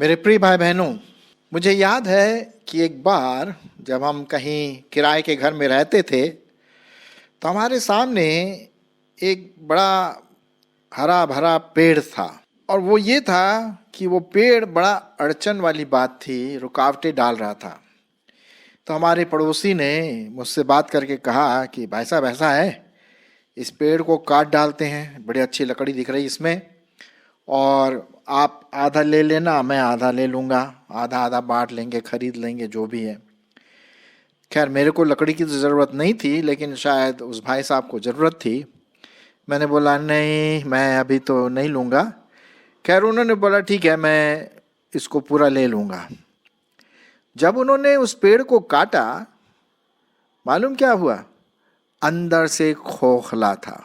मेरे प्रिय भाई बहनों, मुझे याद है कि एक बार जब हम कहीं किराए के घर में रहते थे तो हमारे सामने एक बड़ा हरा भरा पेड़ था। और वो ये था कि वो पेड़ बड़ा अड़चन वाली बात थी, रुकावटें डाल रहा था। तो हमारे पड़ोसी ने मुझसे बात करके कहा कि भाई साहब, ऐसा है, इस पेड़ को काट डालते हैं, बड़ी अच्छी लकड़ी दिख रही इसमें, और आप आधा ले लेना, मैं आधा ले लूँगा, आधा आधा बांट लेंगे, खरीद लेंगे, जो भी है। खैर, मेरे को लकड़ी की तो ज़रूरत नहीं थी, लेकिन शायद उस भाई साहब को ज़रूरत थी। मैंने बोला नहीं, मैं अभी तो नहीं लूँगा। खैर, उन्होंने बोला ठीक है, मैं इसको पूरा ले लूँगा। जब उन्होंने उस पेड़ को काटा, मालूम क्या हुआ? अंदर से खोखला था,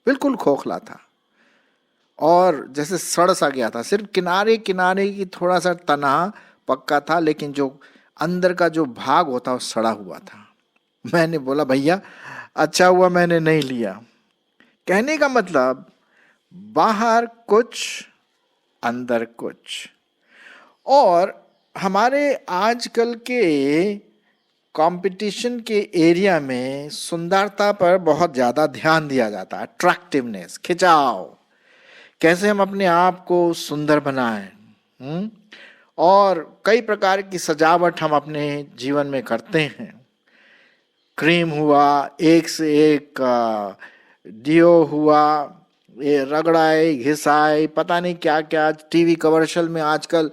बिल्कुल खोखला था, और जैसे सड़ सा गया था। सिर्फ किनारे किनारे की थोड़ा सा तना पक्का था, लेकिन जो अंदर का जो भाग होता वो सड़ा हुआ था। मैंने बोला भैया, अच्छा हुआ मैंने नहीं लिया। कहने का मतलब, बाहर कुछ अंदर कुछ। और हमारे आजकल के कंपटीशन के एरिया में सुंदरता पर बहुत ज़्यादा ध्यान दिया जाता है, अट्रैक्टिवनेस, खिंचाव, कैसे हम अपने आप को सुंदर बनाएं। और कई प्रकार की सजावट हम अपने जीवन में करते हैं। क्रीम हुआ, एक से एक डियो हुआ, ये रगड़ाई घिसाई, पता नहीं क्या क्या, टीवी कमर्शियल में आजकल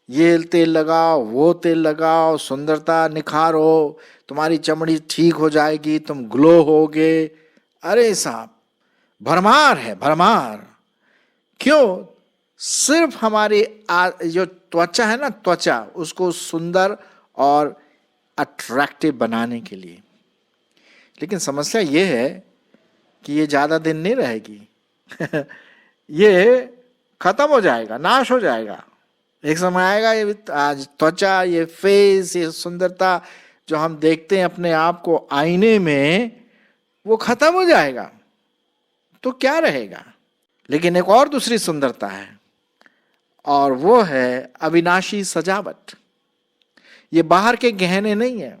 ये तेल लगाओ, वो तेल लगाओ, सुंदरता निखारो, तुम्हारी चमड़ी ठीक हो जाएगी, तुम ग्लो होगे। अरे साहब, भरमार है, भरमार। क्यों? सिर्फ हमारी जो त्वचा है ना, त्वचा, उसको सुंदर और अट्रैक्टिव बनाने के लिए। लेकिन समस्या ये है कि ये ज़्यादा दिन नहीं रहेगी। ये खत्म हो जाएगा, नाश हो जाएगा। एक समय आएगा, ये आज त्वचा, ये फेस, ये सुंदरता जो हम देखते हैं अपने आप को आईने में, वो खत्म हो जाएगा। तो क्या रहेगा? लेकिन एक और दूसरी सुंदरता है, और वो है अविनाशी सजावट। ये बाहर के गहने नहीं है,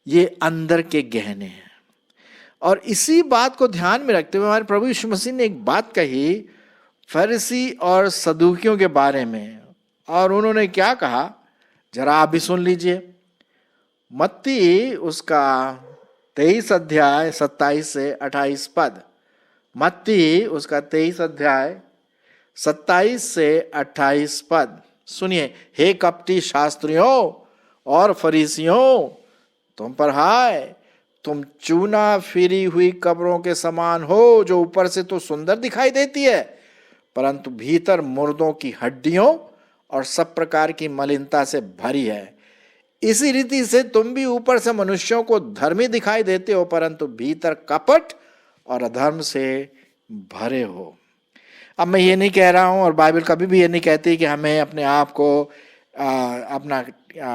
ये अंदर के गहने हैं। और इसी बात को ध्यान में रखते हुए हमारे प्रभु यीशु मसीह ने एक बात कही फरीसी और सदूकियों के बारे में। और उन्होंने क्या कहा, जरा आप भी सुन लीजिए। मत्ती उसका 23 अध्याय 27 से 28 पद। मत्ती उसका 23 अध्याय 27 से 28 पद सुनिए। हे कपटी शास्त्रियों और फरीसियों, तुम पर हाय, तुम चूना फिरी हुई कब्रों के समान हो, जो ऊपर से तो सुंदर दिखाई देती है, परंतु भीतर मुर्दों की हड्डियों और सब प्रकार की मलिनता से भरी है। इसी रीति से तुम भी ऊपर से मनुष्यों को धर्मी दिखाई देते हो, परंतु भीतर कपट और अधर्म से भरे हो। अब मैं ये नहीं कह रहा हूं, और बाइबल कभी भी ये नहीं कहती कि हमें अपने आप को अपना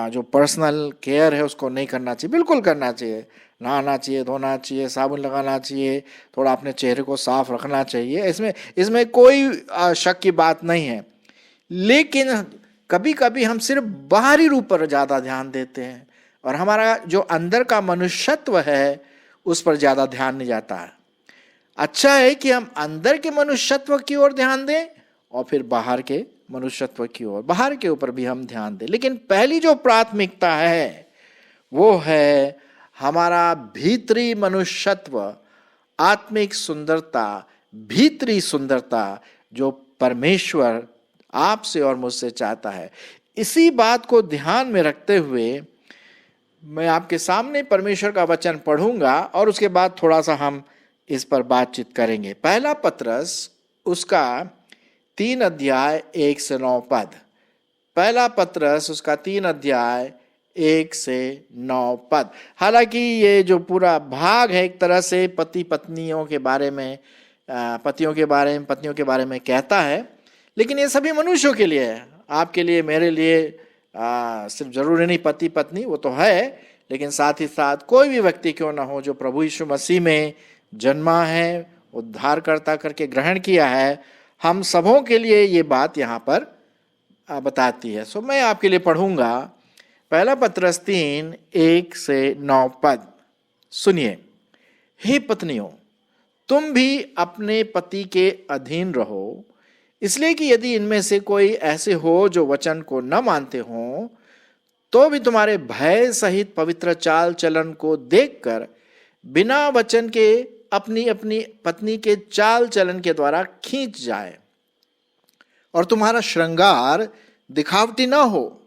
जो पर्सनल केयर है उसको नहीं करना चाहिए। बिल्कुल करना चाहिए, नहाना चाहिए, धोना चाहिए, साबुन लगाना चाहिए, थोड़ा अपने चेहरे को साफ रखना चाहिए। इसमें कोई शक की बात नहीं है। लेकिन कभी कभी हम सिर्फ बाहरी रूप पर ज़्यादा ध्यान देते हैं, और हमारा जो अंदर का मनुष्यत्व है उस पर ज़्यादा ध्यान नहीं जाता है। अच्छा है कि हम अंदर के मनुष्यत्व की ओर ध्यान दें, और फिर बाहर के मनुष्यत्व की ओर, बाहर के ऊपर भी हम ध्यान दें। लेकिन पहली जो प्राथमिकता है वो है हमारा भीतरी मनुष्यत्व, आत्मिक सुंदरता, भीतरी सुंदरता, जो परमेश्वर आपसे और मुझसे चाहता है। इसी बात को ध्यान में रखते हुए मैं आपके सामने परमेश्वर का वचन पढ़ूंगा, और उसके बाद थोड़ा सा हम इस पर बातचीत करेंगे। पहला पत्रस उसका 3 अध्याय 1 से 9 पद। पहला पत्रस उसका 3 अध्याय 1 से 9 पद। हालांकि ये जो पूरा भाग है एक तरह से पति पत्नियों के बारे में, पतियों के बारे में, पत्नियों के बारे में कहता है, लेकिन ये सभी मनुष्यों के लिए है, आपके लिए, मेरे लिए। सिर्फ जरूरी नहीं पति पत्नी, वो तो है, लेकिन साथ ही साथ कोई भी व्यक्ति क्यों ना हो जो प्रभु यीशु मसीह में जन्मा है, उद्धारकर्ता करके ग्रहण किया है, हम सबों के लिए ये बात यहाँ पर बताती है। सो मैं आपके लिए पढ़ूंगा पहला पत्रस 3:1 से 9 पद। सुनिए, हे पत्नियों, तुम भी अपने पति के अधीन रहो, इसलिए कि यदि इनमें से कोई ऐसे हो जो वचन को न मानते हो, तो भी तुम्हारे भय सहित पवित्र चाल चलन को देखकर बिना वचन के अपनी अपनी पत्नी के चाल चलन के द्वारा खींच जाए, और तुम्हारा श्रृंगार दिखावटी ना हो।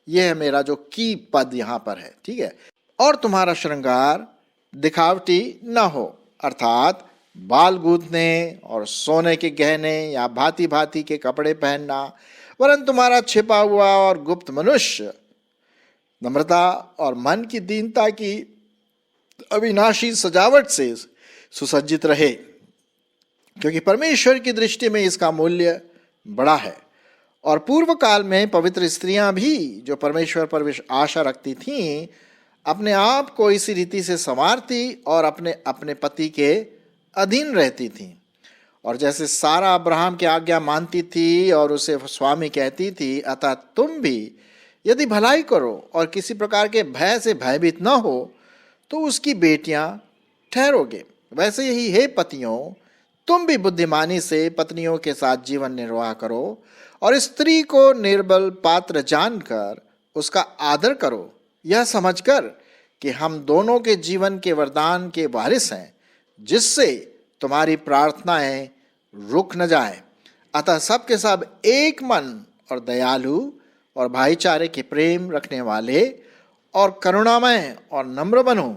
यह है मेरा जो की पद यहां पर है, ठीक है। और तुम्हारा श्रृंगार दिखावटी ना हो, अर्थात बाल गूंथने और सोने के गहने या भांति भांति के कपड़े पहनना, वरन तुम्हारा छिपा हुआ और गुप्त मनुष्य नम्रता और मन की दीनता की अविनाशी सजावट से सुसज्जित रहे, क्योंकि परमेश्वर की दृष्टि में इसका मूल्य बड़ा है। और पूर्व काल में पवित्र स्त्रियां भी जो परमेश्वर पर आशा रखती थीं, अपने आप को इसी रीति से संवारती और अपने अपने पति के अधीन रहती थीं। और जैसे सारा अब्राहम की आज्ञा मानती थी और उसे स्वामी कहती थी, अतः तुम भी यदि भलाई करो और किसी प्रकार के भय से भयभीत न हो, तो उसकी बेटियां ठहरोगे। वैसे ही हे पतियों, तुम भी बुद्धिमानी से पत्नियों के साथ जीवन निर्वाह करो और स्त्री को निर्बल पात्र जानकर उसका आदर करो, यह समझकर कि हम दोनों के जीवन के वरदान के वारिस हैं, जिससे तुम्हारी प्रार्थनाएं रुक न जाए। अतः सबके सब एक मन और दयालु और भाईचारे के प्रेम रखने वाले और करुणामय और नम्र बनो।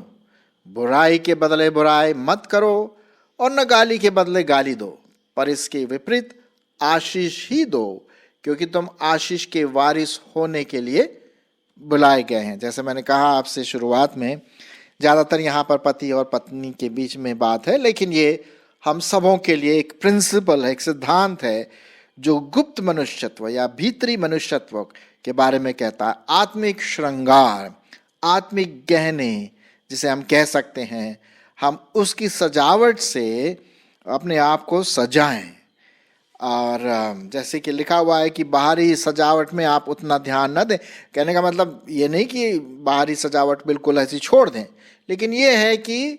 बुराई के बदले बुराई मत करो और न गाली के बदले गाली दो, पर इसके विपरीत आशीष ही दो, क्योंकि तुम आशीष के वारिस होने के लिए बुलाए गए हैं। जैसे मैंने कहा आपसे शुरुआत में, ज़्यादातर यहाँ पर पति और पत्नी के बीच में बात है, लेकिन ये हम सबों के लिए एक प्रिंसिपल है, एक सिद्धांत है, जो गुप्त मनुष्यत्व या भीतरी मनुष्यत्व के बारे में कहता है। आत्मिक श्रृंगार, आत्मिक गहने जिसे हम कह सकते हैं, हम उसकी सजावट से अपने आप को सजाएं। और जैसे कि लिखा हुआ है कि बाहरी सजावट में आप उतना ध्यान न दें। कहने का मतलब ये नहीं कि बाहरी सजावट बिल्कुल ऐसी छोड़ दें, लेकिन ये है कि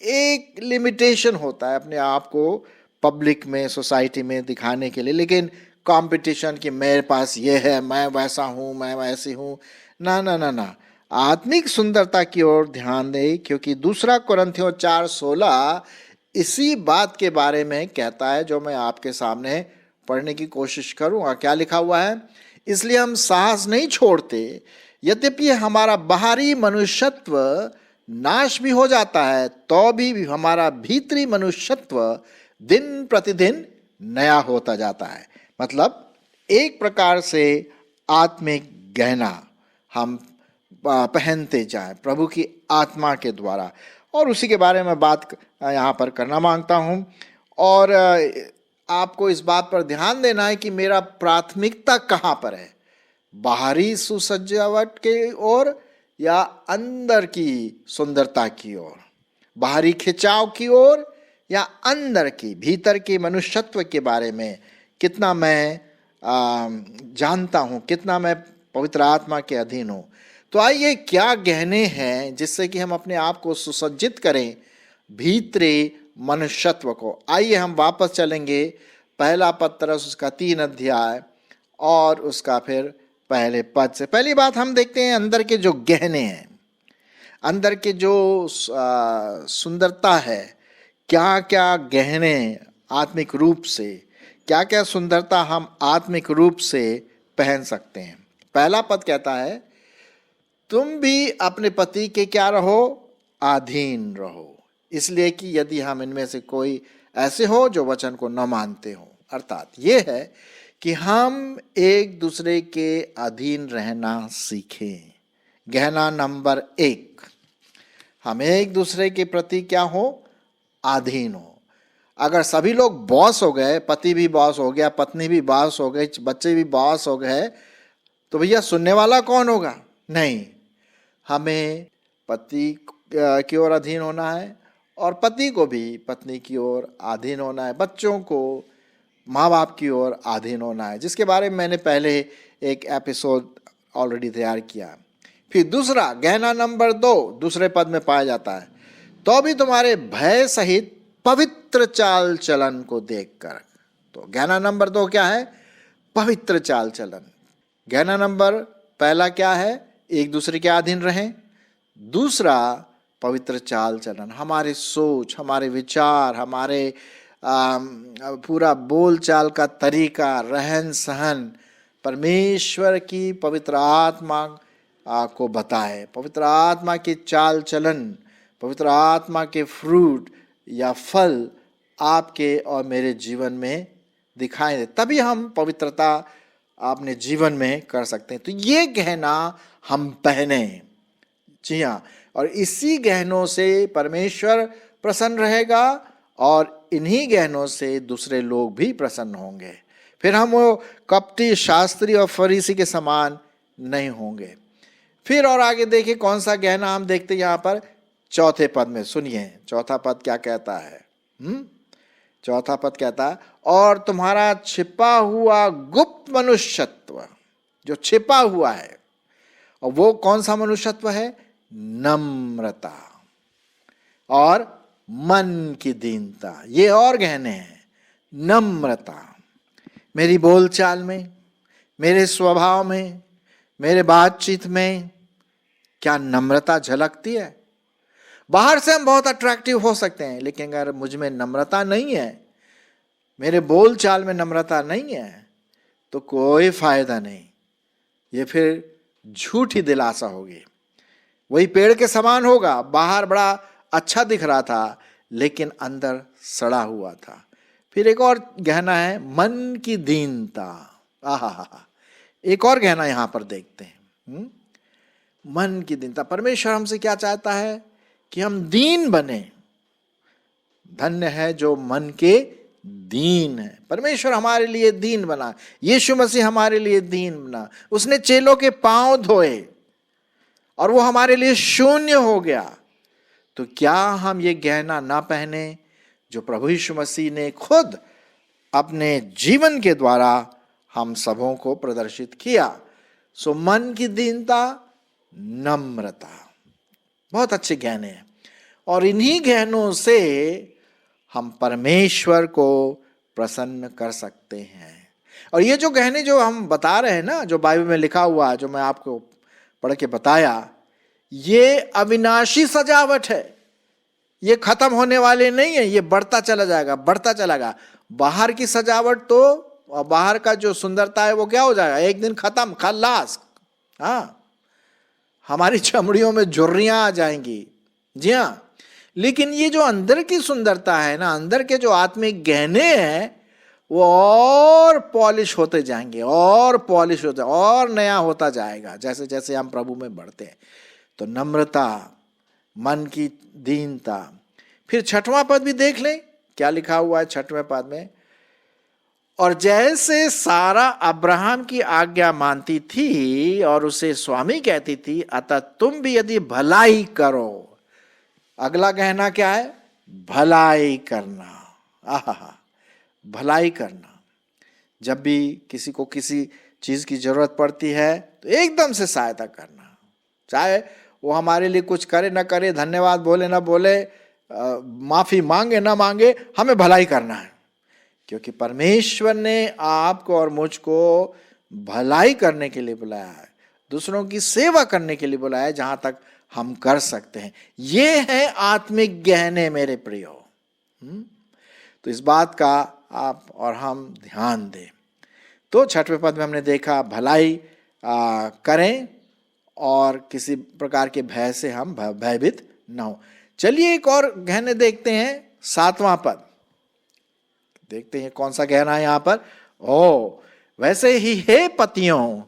एक लिमिटेशन होता है अपने आप को पब्लिक में, सोसाइटी में दिखाने के लिए। लेकिन कंपटीशन कि मेरे पास ये है, मैं वैसा हूँ, मैं वैसी हूँ, ना ना ना ना। आत्मिक सुंदरता की ओर ध्यान दें, क्योंकि 2 कुरिन्थियों 4:16 इसी बात के बारे में कहता है, जो मैं आपके सामने पढ़ने की कोशिश करूँगा। क्या लिखा हुआ है? इसलिए हम साहस नहीं छोड़ते, यद्यपि हमारा बाहरी मनुष्यत्व नाश भी हो जाता है, तो भी हमारा भीतरी मनुष्यत्व दिन प्रतिदिन नया होता जाता है। मतलब एक प्रकार से आत्मिक गहना हम पहनते जाएं प्रभु की आत्मा के द्वारा, और उसी के बारे में बात यहाँ पर करना मांगता हूँ। और आपको इस बात पर ध्यान देना है कि मेरा प्राथमिकता कहाँ पर है, बाहरी सुसज्जावट के ओर या अंदर की सुंदरता की ओर, बाहरी खिंचाव की ओर या अंदर की भीतर के मनुष्यत्व के बारे में कितना मैं जानता हूँ, कितना मैं पवित्र आत्मा के अधीन हूँ। तो आइए, क्या गहने हैं जिससे कि हम अपने आप को सुसज्जित करें भीतरी मनुष्यत्व को। आइए हम वापस चलेंगे पहला पत्रस उसका 3 अध्याय और उसका फिर पहले पद से। पहली बात हम देखते हैं अंदर के जो गहने हैं, अंदर के जो सुंदरता है, क्या क्या गहने आत्मिक रूप से, क्या क्या सुंदरता हम आत्मिक रूप से पहन सकते हैं। पहला पद कहता है, तुम भी अपने पति के क्या रहो, अधीन रहो, इसलिए कि यदि हम इनमें से कोई ऐसे हो जो वचन को न मानते हो। अर्थात ये है कि हम एक दूसरे के अधीन रहना सीखें। गहना नंबर 1, हम एक दूसरे के प्रति क्या हो, अधीन हो। अगर सभी लोग बॉस हो गए, पति भी बॉस हो गया, पत्नी भी बॉस हो गई, बच्चे भी बॉस हो गए, तो भैया सुनने वाला कौन होगा? नहीं, हमें पति की ओर अधीन होना है और पति को भी पत्नी की ओर अधीन होना है। बच्चों को माँ बाप की ओर अधीन होना है, जिसके बारे में मैंने पहले एक एपिसोड ऑलरेडी तैयार किया। फिर दूसरा गहना नंबर 2 दूसरे पद में पाया जाता है, तो भी तुम्हारे भय सहित पवित्र चाल चलन को देखकर। तो गहना नंबर 2 क्या है? पवित्र चाल चलन। गहना नंबर पहला क्या है? एक दूसरे के अधीन रहें। दूसरा पवित्र चाल चलन, हमारे सोच, हमारे विचार, हमारे पूरा बोल चाल का तरीका, रहन सहन परमेश्वर की पवित्र आत्मा को बताए। पवित्र आत्मा के चाल चलन, पवित्र आत्मा के फ्रूट या फल आपके और मेरे जीवन में दिखाई दे, तभी हम पवित्रता अपने जीवन में कर सकते हैं। तो ये गहना हम पहने, जी हाँ, और इसी गहनों से परमेश्वर प्रसन्न रहेगा और इन्हीं गहनों से दूसरे लोग भी प्रसन्न होंगे। फिर हम वो कपटी, शास्त्री और फरीसी के समान नहीं होंगे। फिर और आगे देखिए कौन सा गहना हम देखते हैं यहाँ पर चौथे पद में। सुनिए चौथा पद क्या कहता है। चौथा पद कहता है, और तुम्हारा छिपा हुआ गुप्त मनुष्यत्व, जो छिपा हुआ है, और वो कौन सा मनुष्यत्व है? नम्रता और मन की दीनता। ये और गहने हैं। नम्रता, मेरी बोलचाल में, मेरे स्वभाव में, मेरे बातचीत में क्या नम्रता झलकती है? बाहर से हम बहुत अट्रैक्टिव हो सकते हैं, लेकिन अगर मुझ में नम्रता नहीं है, मेरे बोल चाल में नम्रता नहीं है, तो कोई फायदा नहीं। ये फिर झूठी दिलासा होगी। वही पेड़ के समान होगा, बाहर बड़ा अच्छा दिख रहा था लेकिन अंदर सड़ा हुआ था। फिर एक और गहना है मन की दीनता। आहा, एक और गहना यहां पर देखते हैं। मन की दीनता। परमेश्वर हमसे क्या चाहता है? कि हम दीन बने। धन्य है जो मन के दीन है। परमेश्वर हमारे लिए दीन बना, यीशु मसीह हमारे लिए दीन बना। उसने चेलों के पांव धोए और वो हमारे लिए शून्य हो गया। तो क्या हम ये गहना ना पहने जो प्रभु यीशु मसीह ने खुद अपने जीवन के द्वारा हम सबों को प्रदर्शित किया। सो मन की दीनता, नम्रता, बहुत अच्छे गहने हैं। और इन्हीं गहनों से हम परमेश्वर को प्रसन्न कर सकते हैं। और ये जो गहने जो हम बता रहे हैं ना, जो बाइबल में लिखा हुआ है, जो मैं आपको पढ़ के बताया, ये अविनाशी सजावट है। ये खत्म होने वाले नहीं है, ये बढ़ता चला जाएगा, बढ़ता चलेगा। बाहर की सजावट तो, और बाहर का जो सुंदरता है वो क्या हो जाएगा? एक दिन खत्म, खल्लास। हाँ, हमारी चमड़ियों में झुर्रियां आ जाएंगी, जी हाँ। लेकिन ये जो अंदर की सुंदरता है ना, अंदर के जो आत्मिक गहने हैं, वो और पॉलिश होते जाएंगे, और पॉलिश होते, और नया होता जाएगा जैसे जैसे हम प्रभु में बढ़ते हैं। तो नम्रता, मन की दीनता। फिर छठवां पद भी देख लें, क्या लिखा हुआ है छठवें पद में। और जैसे सारा अब्राहम की आज्ञा मानती थी और उसे स्वामी कहती थी, अतः तुम भी यदि भलाई करो। अगला गहना क्या है? भलाई करना। आहा, भलाई करना। जब भी किसी को किसी चीज की जरूरत पड़ती है तो एकदम से सहायता करना, चाहे वो हमारे लिए कुछ करे ना करे, धन्यवाद बोले ना बोले, माफी मांगे ना मांगे, हमें भलाई करना है। क्योंकि परमेश्वर ने आपको और मुझको भलाई करने के लिए बुलाया है, दूसरों की सेवा करने के लिए बुलाया है, जहां तक हम कर सकते हैं। ये है आत्मिक गहने मेरे प्रियो। तो इस बात का आप और हम ध्यान दें। तो छठवें पद में हमने देखा भलाई करें और किसी प्रकार के भय से हम भयभीत ना हो। चलिए एक और गहने देखते हैं, सातवां पद देखते हैं कौन सा गहना है यहां पर। वैसे ही हे पतियों,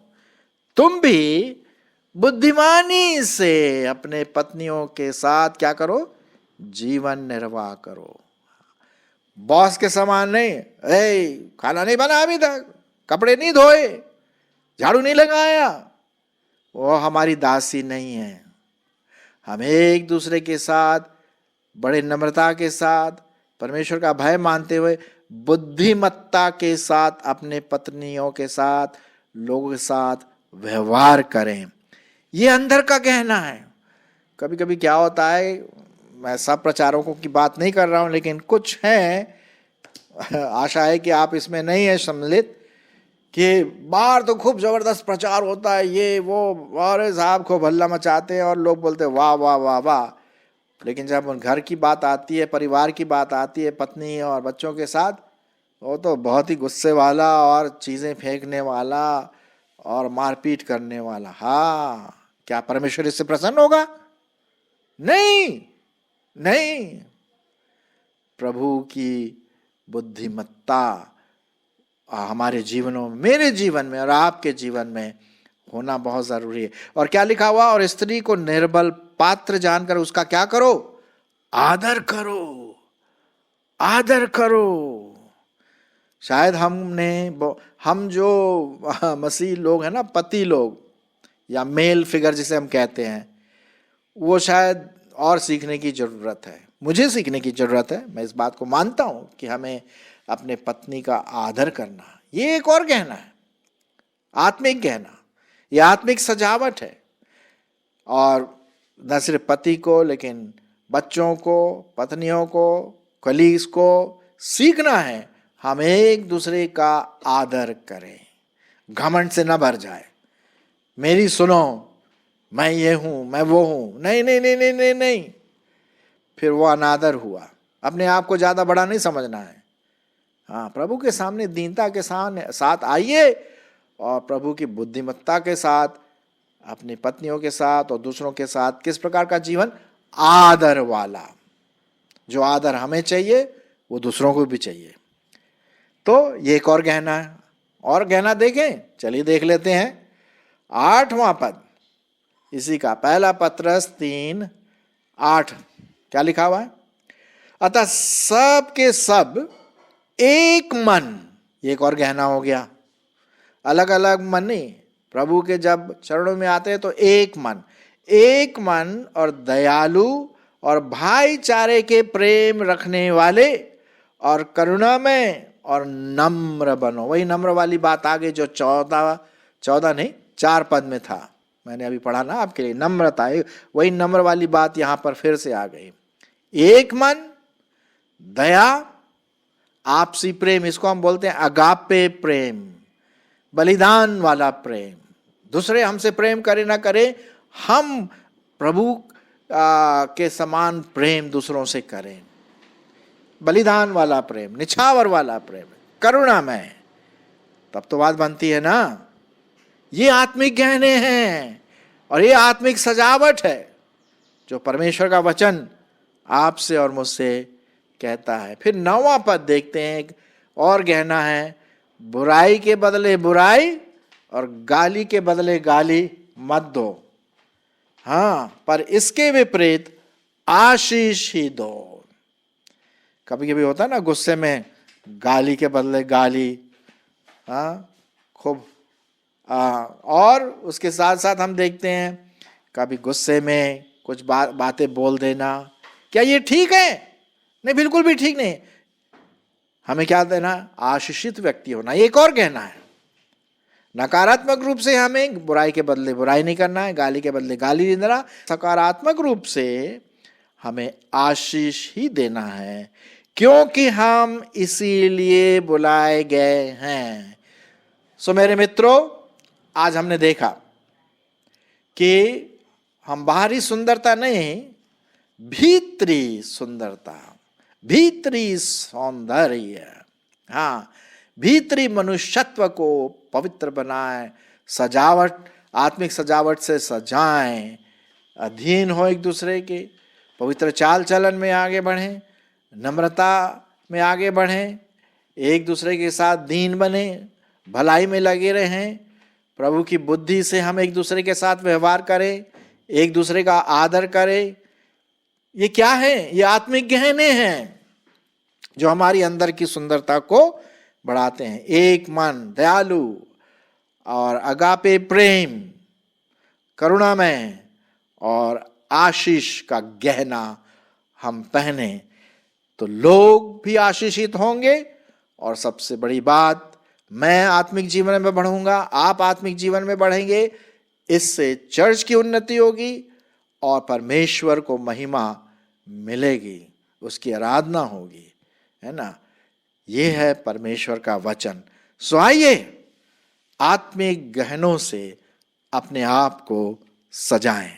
तुम भी बुद्धिमानी से अपने पत्नियों के साथ क्या करो? जीवन निर्वाह करो। बॉस के समान नहीं, खाना नहीं बना अभी तक, कपड़े नहीं धोए, झाड़ू नहीं लगाया, वो हमारी दासी नहीं है। हम एक दूसरे के साथ बड़े नम्रता के साथ परमेश्वर का भय मानते हुए बुद्धिमत्ता के साथ अपने पत्नियों के साथ, लोगों के साथ व्यवहार करें। ये अंदर का गहना है। कभी कभी क्या होता है, मैं सब प्रचारकों की बात नहीं कर रहा हूं, लेकिन कुछ हैं, आशा है कि आप इसमें नहीं है सम्मिलित, कि बाहर तो खूब जबरदस्त प्रचार होता है, ये वो, और साहब खूब हल्ला मचाते हैं और लोग बोलते हैं वाह वाह वाह वाह, लेकिन जब घर की बात आती है, परिवार की बात आती है, पत्नी और बच्चों के साथ, वो तो बहुत ही गुस्से वाला और चीजें फेंकने वाला और मारपीट करने वाला। हाँ, क्या परमेश्वर इससे प्रसन्न होगा? नहीं, नहीं। प्रभु की बुद्धिमत्ता हमारे जीवनों में, मेरे जीवन में और आपके जीवन में होना बहुत जरूरी है। और क्या लिखा हुआ, और स्त्री को निर्बल पात्र जानकर उसका क्या करो? आदर करो, आदर करो। शायद हम जो मसीह लोग हैं ना, पति लोग या मेल फिगर जिसे हम कहते हैं, वो शायद और सीखने की जरूरत है, मुझे सीखने की जरूरत है। मैं इस बात को मानता हूं कि हमें अपने पत्नी का आदर करना, ये एक और गहना है, आत्मिक गहना, ये आत्मिक सजावट है। और न सिर्फ पति को, लेकिन बच्चों को, पत्नियों को, कलीग्स को सीखना है हम एक दूसरे का आदर करें, घमंड से न भर जाए, मेरी सुनो, मैं ये हूं, मैं वो हूं, नहीं नहीं नहीं नहीं नहीं नहीं, फिर वो अनादर हुआ। अपने आप को ज्यादा बड़ा नहीं समझना है। हाँ, प्रभु के सामने दीनता के साथ आइए और प्रभु की बुद्धिमत्ता के साथ अपनी पत्नियों के साथ और दूसरों के साथ किस प्रकार का जीवन? आदर वाला। जो आदर हमें चाहिए वो दूसरों को भी चाहिए। तो ये एक और गहना है। और गहना देखें, चलिए देख लेते हैं 8वां पद इसी का, पहला पत्रस 3:8 क्या लिखा हुआ है? अतः सब के सब एक मन, ये एक और गहना हो गया। अलग अलग मन नहीं, प्रभु के जब चरणों में आते हैं तो एक मन, एक मन और दयालु और भाईचारे के प्रेम रखने वाले और करुणा में और नम्र बनो। वही नम्र वाली बात आ गई जो 14 नहीं 4 पद में था, मैंने अभी पढ़ा ना आपके लिए, नम्रता है, वही नम्र वाली बात यहां पर फिर से आ गई। एक मन, दया, आपसी प्रेम, इसको हम बोलते हैं अगापे प्रेम, बलिदान वाला प्रेम। दूसरे हमसे प्रेम करे ना करे, हम प्रभु के समान प्रेम दूसरों से करें। बलिदान वाला प्रेम, निछावर वाला प्रेम, करुणा में, तब तो बात बनती है ना। ये आत्मिक गहने हैं और ये आत्मिक सजावट है जो परमेश्वर का वचन आपसे और मुझसे कहता है। फिर 9वां पद देखते हैं, एक और गहना है, बुराई के बदले बुराई और गाली के बदले गाली मत दो, हाँ, पर इसके विपरीत आशीष ही दो। कभी कभी होता है ना, गुस्से में गाली के बदले गाली, हाँ, खूब। और उसके साथ साथ हम देखते हैं कभी गुस्से में कुछ बातें बोल देना। क्या ये ठीक है? नहीं, बिल्कुल भी ठीक नहीं। हमें क्या देना? आशीषित व्यक्ति होना। एक और कहना है, नकारात्मक रूप से हमें बुराई के बदले बुराई नहीं करना है, गाली के बदले गाली नहीं देना। सकारात्मक रूप से हमें आशीष ही देना है, क्योंकि हम इसीलिए बुलाए गए हैं। सो मेरे मित्रों, आज हमने देखा कि हम बाहरी सुंदरता नहीं, भीतरी सुंदरता, भीतरी सौंदर्य, हाँ, भीतरी मनुष्यत्व को पवित्र बनाए, सजावट, आत्मिक सजावट से सजाएं, अधीन हो एक दूसरे के, पवित्र चाल चलन में आगे बढ़ें, नम्रता में आगे बढ़ें, एक दूसरे के साथ दीन बने, भलाई में लगे रहें, प्रभु की बुद्धि से हम एक दूसरे के साथ व्यवहार करें, एक दूसरे का आदर करें। ये क्या है? ये आत्मिक गहने हैं जो हमारी अंदर की सुंदरता को बढ़ाते हैं। एक मन, दयालु और अगापे प्रेम, करुणामय और आशीष का गहना हम पहने तो लोग भी आशीषित होंगे और सबसे बड़ी बात, मैं आत्मिक जीवन में बढ़ूंगा, आप आत्मिक जीवन में बढ़ेंगे, इससे चर्च की उन्नति होगी और परमेश्वर को महिमा मिलेगी, उसकी आराधना होगी, है ना। ये है परमेश्वर का वचन। सो आइए आत्मिक गहनों से अपने आप को सजाएं।